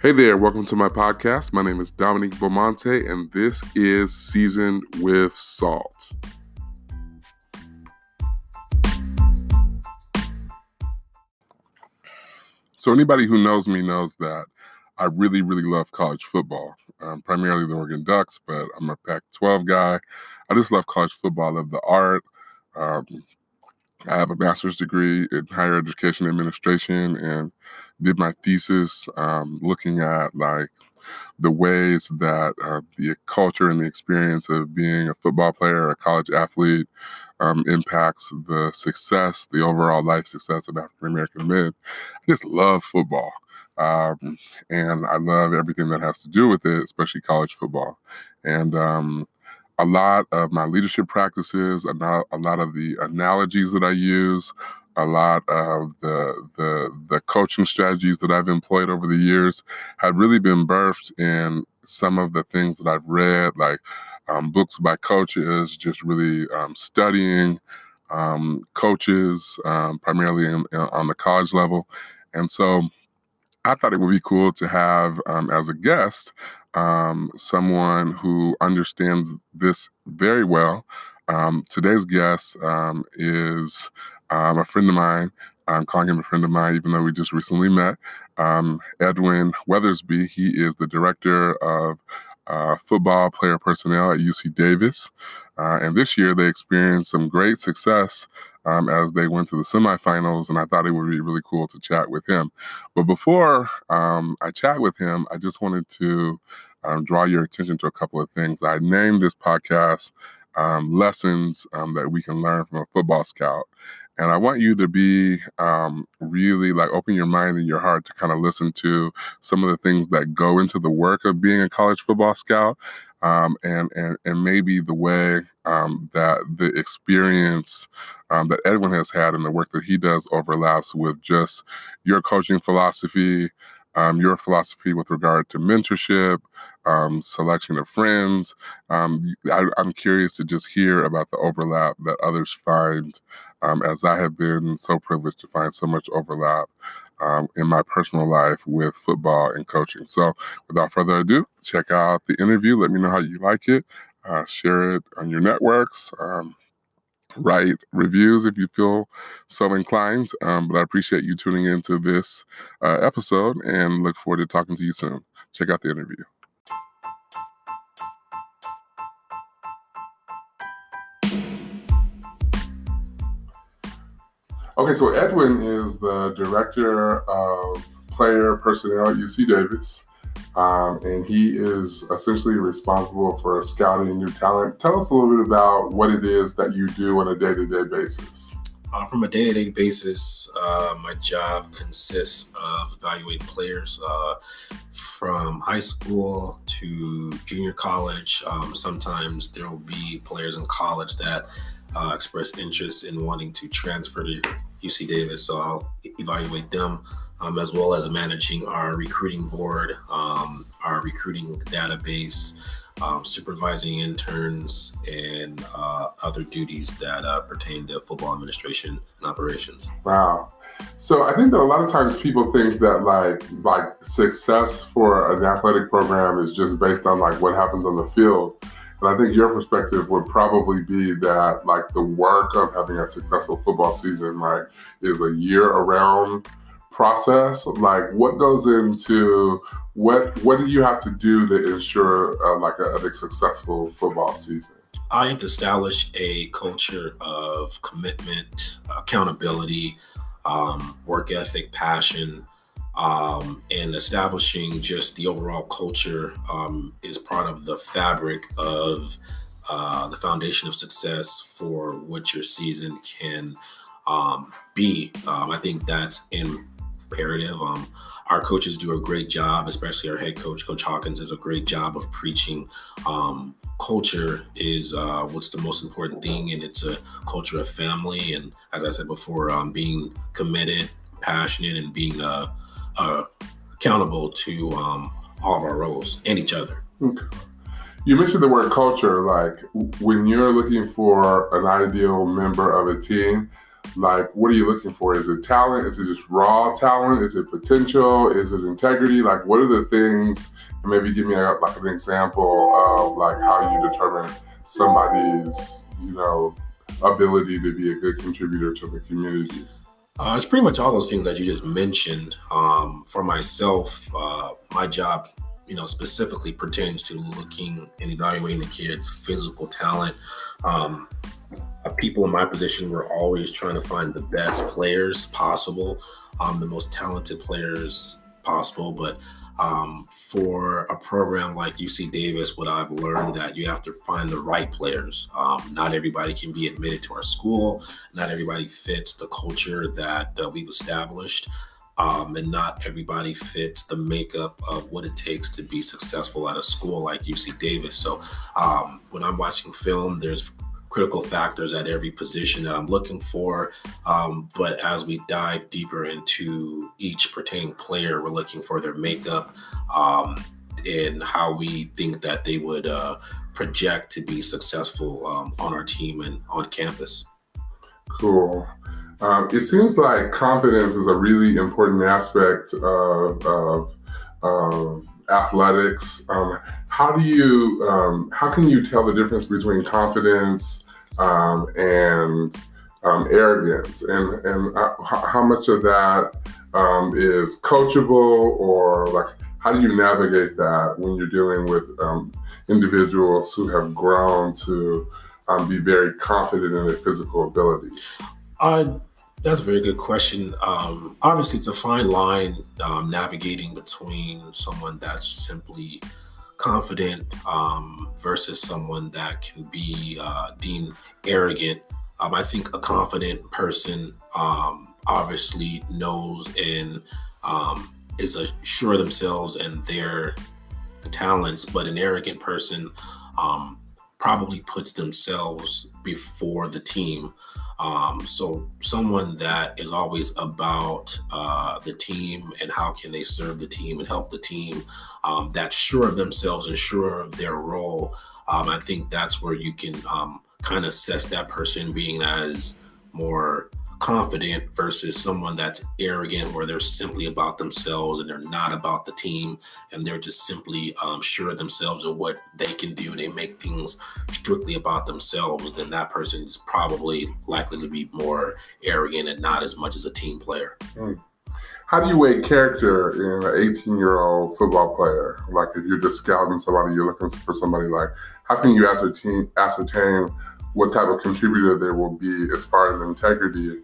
Hey there, welcome to my podcast. My name is Dominique Beaumonte, and this is Seasoned with Salt. So anybody who knows me knows that I really love college football, primarily the Oregon Ducks, but I'm a Pac-12 guy. I just love college football. I love the art. Um, I have a master's degree in higher education administration and did my thesis looking at the ways that the culture and the experience of being a football player or a college athlete impacts the success, the overall life success of African American men. I just love football. And I love everything that has to do with it, especially college football. And a lot of my leadership practices, a lot of the analogies that I use, a lot of the coaching strategies that I've employed over the years have really been birthed in some of the things that I've read, like books by coaches, just really studying coaches, primarily on the college level. And so I thought it would be cool to have as a guest someone who understands this very well. Today's guest is a friend of mine. I'm calling him a friend of mine, even though we just recently met. Edwin Weathersby. He is the director of football player personnel at UC Davis. And this year they experienced some great success as they went to the semifinals, and I thought it would be really cool to chat with him. But before I chat with him, I just wanted to draw your attention to a couple of things. I named this podcast Lessons that we can learn from a football scout. And I want you to be really open your mind and your heart to kind of listen to some of the things that go into the work of being a college football scout, and maybe the way that the experience that Edwin has had and the work that he does overlaps with just your coaching philosophy, your philosophy with regard to mentorship, selection of friends. I'm curious to just hear about the overlap that others find, as I have been so privileged to find so much overlap in my personal life with football and coaching. So without further ado, check out the interview. Let me know how you like it. Share it on your networks. Write reviews if you feel so inclined. But I appreciate you tuning into this episode and look forward to talking to you soon. Check out the interview. Okay, so Edwin is the director of player personnel at UC Davis. And he is essentially responsible for scouting new talent. Tell us a little bit about what it is that you do on a day-to-day basis. From a day-to-day basis, my job consists of evaluating players from high school to junior college. Sometimes there will be players in college that express interest in wanting to transfer to UC Davis, so I'll evaluate them. As well as managing our recruiting board, our recruiting database, supervising interns, and other duties that pertain to football administration and operations. Wow. So I think that a lot of times people think that like success for an athletic program is just based on what happens on the field. And I think your perspective would probably be that the work of having a successful football season is a year-round process. What goes into what do you have to do to ensure a successful football season? I have to establish a culture of commitment, accountability, work ethic, passion, and establishing just the overall culture is part of the fabric of the foundation of success for what your season can be. I think that's imperative. Our coaches do a great job, especially our head coach, Coach Hawkins, does a great job of preaching. Culture is what's the most important thing, and it's a culture of family. And as I said before, being committed, passionate, and being accountable to all of our roles and each other. Okay. You mentioned the word culture. When you're looking for an ideal member of a team, Like, what are you looking for? Is it talent? Is it just raw talent? Is it potential? Is it integrity? Like, what are the things? And maybe give me like an example of like how you determine somebody's, ability to be a good contributor to the community. It's pretty much all those things that you just mentioned. For myself, my job, specifically pertains to looking and evaluating the kids' physical talent. People in my position were always trying to find the best players possible, the most talented players possible. But for a program like UC Davis, what I've learned that you have to find the right players. Not everybody can be admitted to our school. Not everybody fits the culture that we've established. And not everybody fits the makeup of what it takes to be successful at a school like UC Davis. So when I'm watching film, there's critical factors at every position that I'm looking for. But as we dive deeper into each pertaining player, we're looking for their makeup and how we think that they would project to be successful on our team and on campus. Cool. It seems like confidence is a really important aspect of athletics. How can you tell the difference between confidence and arrogance, and how much of that is coachable, or like how do you navigate that when you're dealing with individuals who have grown to be very confident in their physical ability? That's a very good question. Obviously, it's a fine line navigating between someone that's simply confident versus someone that can be deemed arrogant. I think a confident person obviously knows and is assured of themselves and their talents, but an arrogant person probably puts themselves before the team. So someone that is always about the team and how can they serve the team and help the team, that's sure of themselves and sure of their role. I think that's where you can kind of assess that person being as more confident versus someone that's arrogant, where they're simply about themselves and they're not about the team, and they're just simply sure of themselves and what they can do, and they make things strictly about themselves. Then that person is probably likely to be more arrogant and not as much as a team player. How do you weigh character in an 18-year-old football player? Like, if you're just scouting somebody, you're looking for somebody, like, how can you ascertain what type of contributor they will be as far as integrity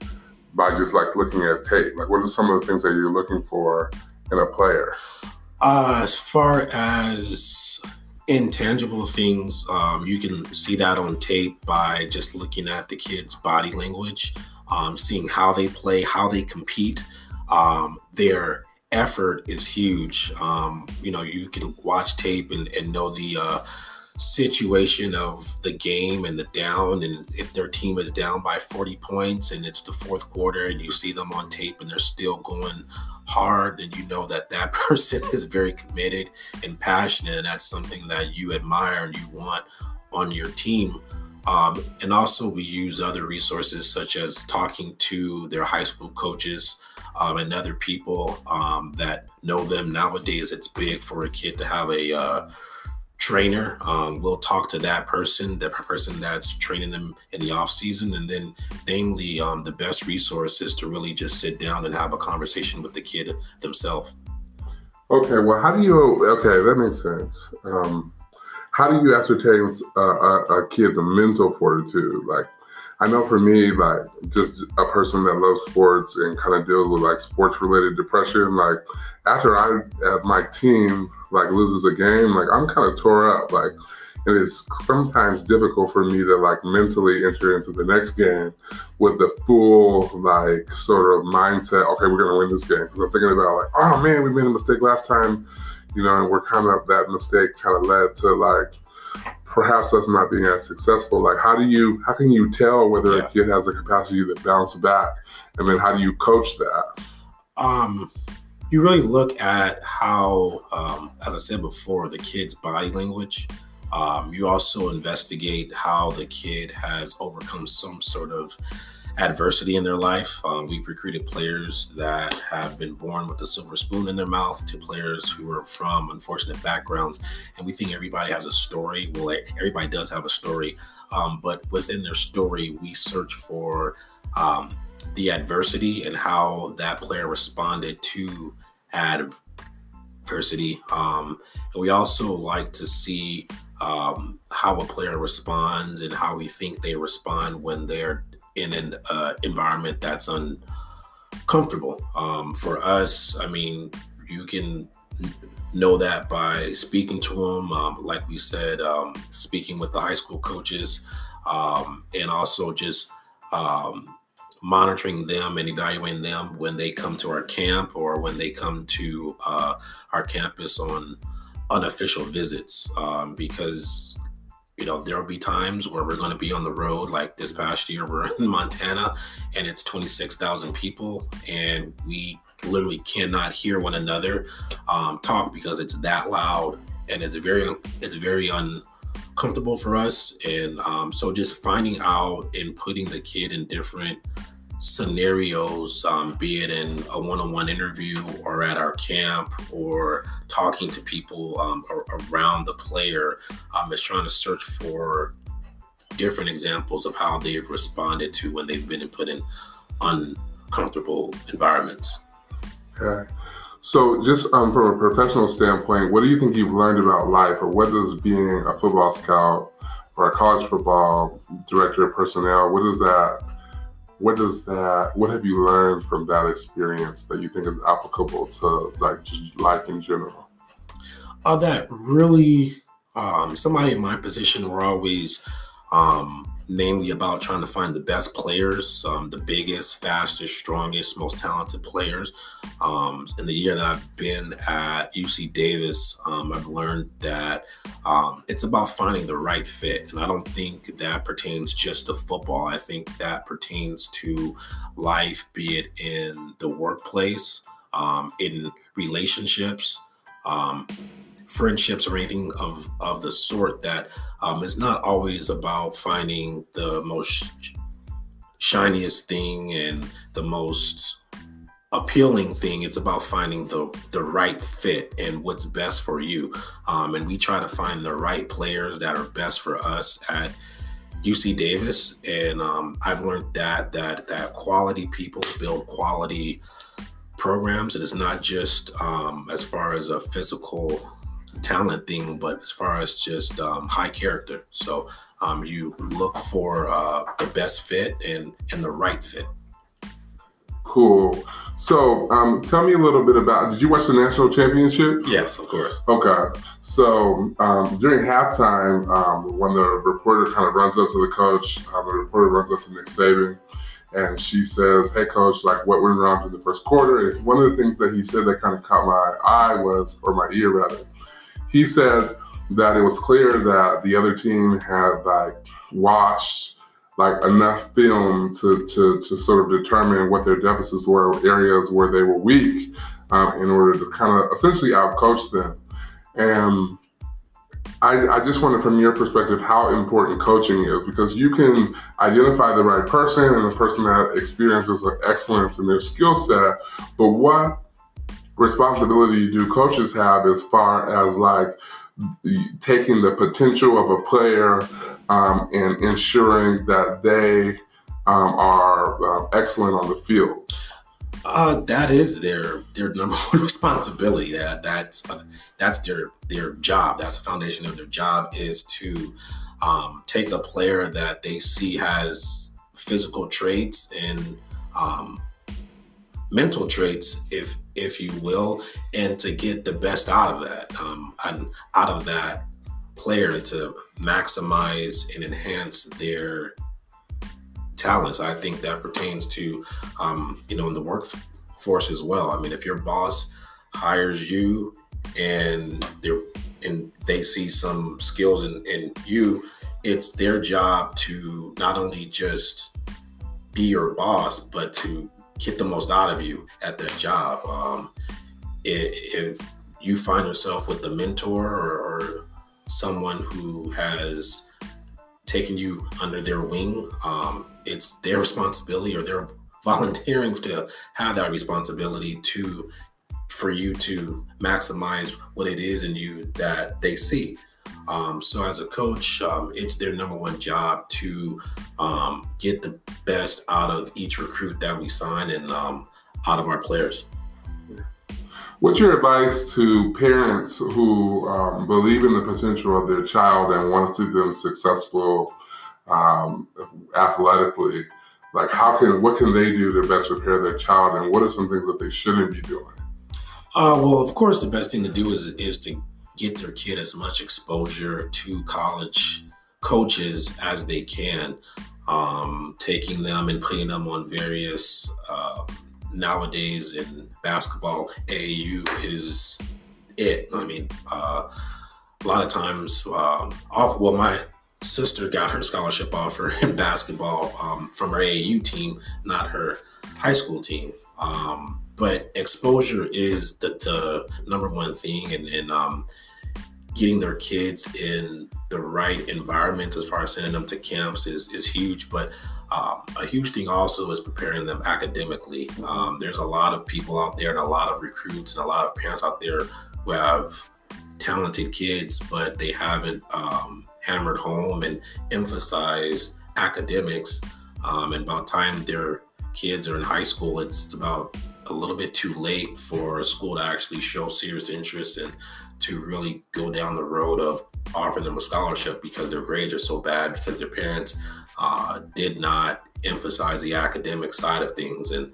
by just like looking at tape? Like, what are some of the things that you're looking for in a player? As far as intangible things, you can see that on tape by just looking at the kid's body language, seeing how they play, how they compete. Their effort is huge. You can watch tape and know the situation of the game and the down, and if their team is down by 40 points and it's the fourth quarter and you see them on tape and they're still going hard, then you know that that person is very committed and passionate, and that's something that you admire and you want on your team. And also we use other resources such as talking to their high school coaches and other people that know them. Nowadays it's big for a kid to have a trainer. We'll talk to that person that's training them in the off season, and then namely the best resource is to really just sit down and have a conversation with the kid themselves. Okay, well, that makes sense. How do you ascertain a kid's mental fortitude? Like, I know for me, like, just a person that loves sports and kind of deals with like sports related depression, like after my team like loses a game, like I'm kind of tore up. Like, it is sometimes difficult for me to like mentally enter into the next game with the full like sort of mindset. Okay, we're gonna win this game, because I'm thinking about like, oh man, we made a mistake last time, and we're kind of, that mistake kind of led to like perhaps us not being as successful. Like, how can you tell whether a kid has the capacity to bounce back, and then how do you coach that? You really look at how, as I said before, the kid's body language. You also investigate how the kid has overcome some sort of adversity in their life. We've recruited players that have been born with a silver spoon in their mouth to players who are from unfortunate backgrounds. And we think everybody has a story. Well, everybody does have a story. But within their story, we search for the adversity and how that player responded to adversity. And we also like to see how a player responds and how we think they respond when they're in an environment that's uncomfortable. For us, I mean, you can know that by speaking to them, like we said, speaking with the high school coaches, and also just monitoring them and evaluating them when they come to our camp or when they come to our campus on unofficial visits, because there will be times where we're going to be on the road. Like this past year, we're in Montana and it's 26,000 people and we literally cannot hear one another talk because it's that loud, and it's very uncomfortable for us. And so just finding out and putting the kid in different scenarios, be it in a one-on-one interview or at our camp or talking to people around the player, is trying to search for different examples of how they've responded to when they've been put in uncomfortable environments. Okay. So just from a professional standpoint, what do you think you've learned about life, or what does being a football scout or a college football director of personnel, what have you learned from that experience that you think is applicable to like just life in general? That really, somebody in my position, we're always mainly about trying to find the best players, the biggest, fastest, strongest, most talented players. In the year that I've been at UC Davis, I've learned that it's about finding the right fit. And I don't think that pertains just to football. I think that pertains to life, be it in the workplace, in relationships, friendships, or anything of the sort. That is not always about finding the most shiniest thing and the most appealing thing. It's about finding the right fit and what's best for you. And we try to find the right players that are best for us at UC Davis. And I've learned that quality people build quality programs. It is not just as far as a physical talent thing, but as far as just high character. So you look for the best fit and the right fit. Cool. So tell me a little bit about, did you watch the national championship? Yes, of course. Okay. So during halftime, when the reporter kind of runs up to the coach, the reporter runs up to Nick Saban, and she says, "Hey, coach, like what went wrong in the first quarter?" And one of the things that he said that kind of caught my eye or my ear rather, he said that it was clear that the other team had like watched like enough film to sort of determine what their deficits were, areas where they were weak, in order to kind of essentially outcoach them. And I just wonder from your perspective how important coaching is, because you can identify the right person and the person that experiences excellence in their skill set, but what responsibility do coaches have as far as like taking the potential of a player and ensuring that they are excellent on the field? That is their number one responsibility. That's their job. That's the foundation of their job, is to take a player that they see has physical traits and mental traits, if you will, and to get the best out of that, and out of that player to maximize and enhance their talents. I think that pertains to, in the workforce as well. I mean, if your boss hires you and they see some skills in you, it's their job to not only just be your boss, but to get the most out of you at that job. If you find yourself with a mentor or someone who has taken you under their wing. It's their responsibility, or they're volunteering to have that responsibility to for you to maximize what it is in you that they see. So as a coach, it's their number one job to get the best out of each recruit that we sign and out of our players. What's your advice to parents who believe in the potential of their child and want to see them successful athletically? Like, what can they do to best prepare their child, and what are some things that they shouldn't be doing? Well, of course, the best thing to do is to get their kid as much exposure to college coaches as they can, taking them and putting them on various nowadays in basketball. AAU is it. I mean, a lot of times, my sister got her scholarship offer in basketball from her AAU team, not her high school team. But exposure is the number one thing, and getting their kids in the right environment as far as sending them to camps is huge. But a huge thing also is preparing them academically. There's a lot of people out there and a lot of recruits and a lot of parents out there who have talented kids, but they haven't hammered home and emphasized academics. And by the time their kids are in high school, it's about a little bit too late for a school to actually show serious interest and to really go down the road of offering them a scholarship, because their grades are so bad, because their parents did not emphasize the academic side of things. And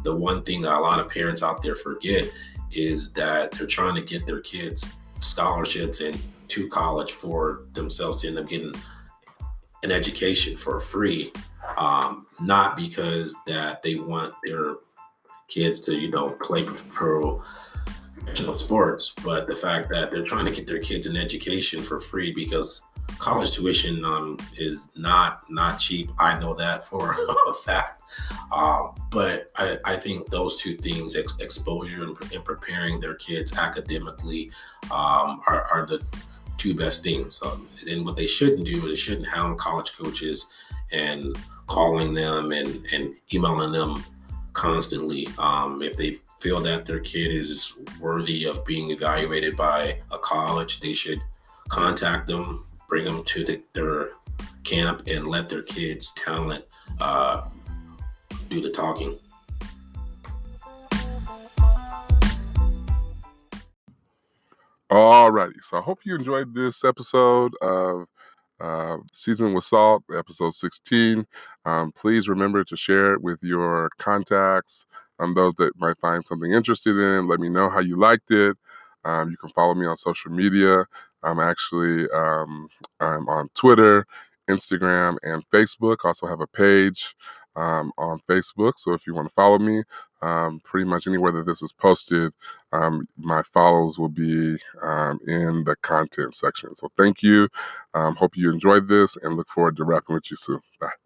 the one thing that a lot of parents out there forget is that they're trying to get their kids scholarships and to college for themselves to end up getting an education for free, not because that they want their kids to play professional sports, but the fact that they're trying to get their kids an education for free, because college tuition is not cheap. I know that for a fact. But I think those two things, exposure and preparing their kids academically, are the two best things. And what they shouldn't do is they shouldn't hound college coaches and calling them and emailing them constantly. If they feel that their kid is worthy of being evaluated by a college, they should contact them, bring them to their camp, and let their kids' talent do the talking. Alrighty, so I hope you enjoyed this episode of Season with Salt, episode 16. Please remember to share it with your contacts, those that might find something interested in. Let me know how you liked it. You can follow me on social media. I'm on Twitter, Instagram, and Facebook. I also have a page on Facebook. So if you want to follow me, pretty much anywhere that this is posted, my follows will be in the content section. So thank you. Hope you enjoyed this and look forward to rapping with you soon. Bye.